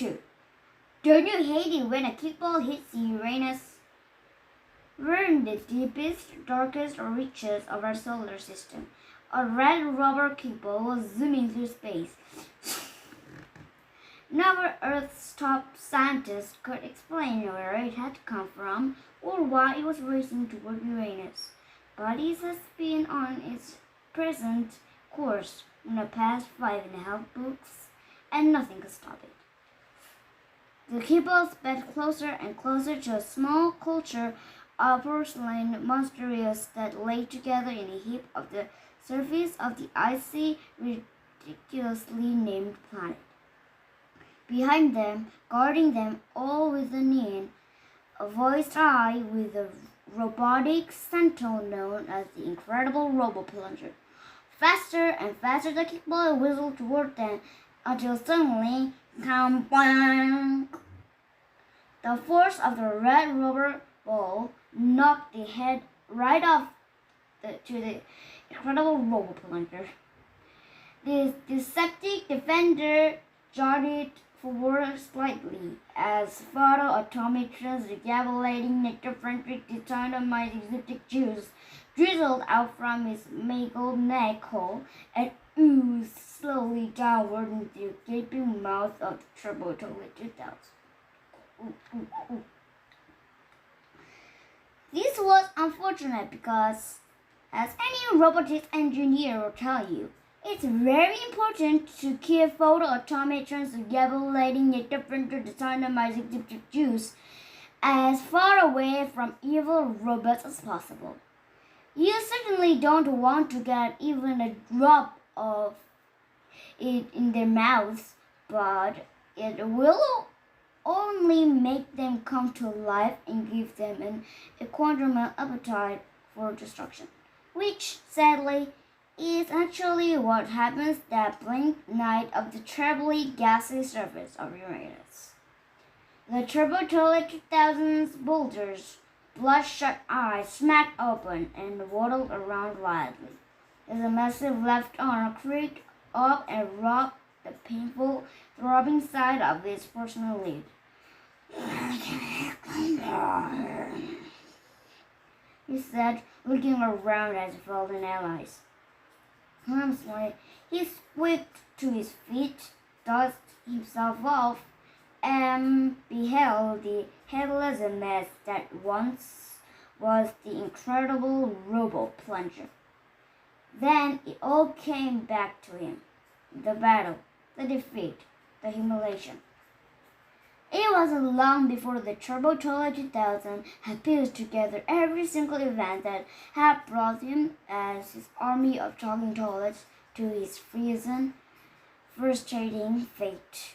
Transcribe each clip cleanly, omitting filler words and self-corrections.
2. Don't you hate it when a kickball hits Uranus? We're in the deepest, darkest reaches of our solar system. A red rubber kickball was zooming through space. Never Earth's top scientists could explain where it had come from or why it was racing toward Uranus. But it has been on its present course in the past 5.5 books, and nothing could stop it. The kickball sped closer and closer to a small culture of porcelain monsters that lay together in a heap on the surface of the icy, ridiculously named planet. Behind them, guarding them all with a neon, a voiced eye with a robotic sentinel known as the Incredible Robo-Plunger. Faster and faster the kickball whistled toward them until suddenly, blank! The force of the red rubber ball knocked the head right off to the Incredible Robo-Plunger. The deceptive defender darted forward slightly as photo-atomic transgabulating nectar-centric dynamite exotic juice drizzled out from his mangled neck hole and oozed slowly downward into the gaping mouth of the Turbo Toilet 2000. This was unfortunate because, as any robotics engineer will tell you, it's very important to keep photo-atomic transgabulating nectar-centric dynamite exotic juice as far away from evil robots as possible. You certainly don't want to get even a drop of it in their mouths, but it will only make them come to life and give them an equanimous appetite for destruction, which, sadly, is actually what happens that blank night of the terribly gassy surface of Uranus. The Turbo Toilet 2000's bulges, bloodshot eyes smacked open and waddled around wildly as a massive left arm creaked up and rubbed the painful, throbbing side of his personal lid. He said, looking around at his fallen allies. Clumsily, he squeaked to his feet, dusted himself off, and beheld the headless mess that once was the Incredible Robo-Plunger. Then it all came back to him. The battle, the defeat, the humiliation. It wasn't long before the Turbo Toilet 2000 had pieced together every single event that had brought him as his army of talking toilets to his frozen, frustrating fate.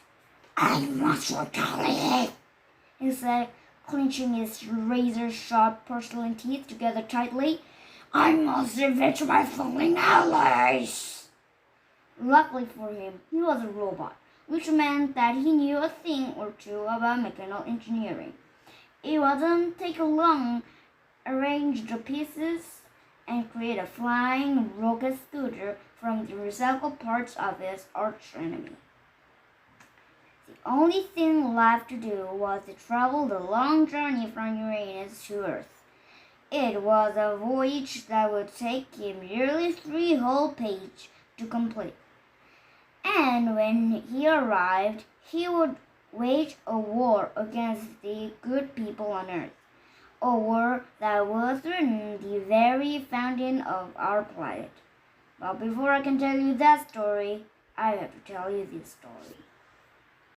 "I must retaliate," he said, clenching his razor-sharp porcelain teeth together tightly. "I must avenge my fallen allies." Luckily for him, he was a robot, which meant that he knew a thing or two about mechanical engineering. It wasn't take long to arrange the pieces and create a flying rocket scooter from the recycled parts of his arch-enemy. The only thing left to do was to travel the long journey from Uranus to Earth. It was a voyage that would take him nearly 3 whole pages to complete. And when he arrived, he would wage a war against the good people on Earth, a war that would threaten the very founding of our planet. But before I can tell you that story, I have to tell you this story.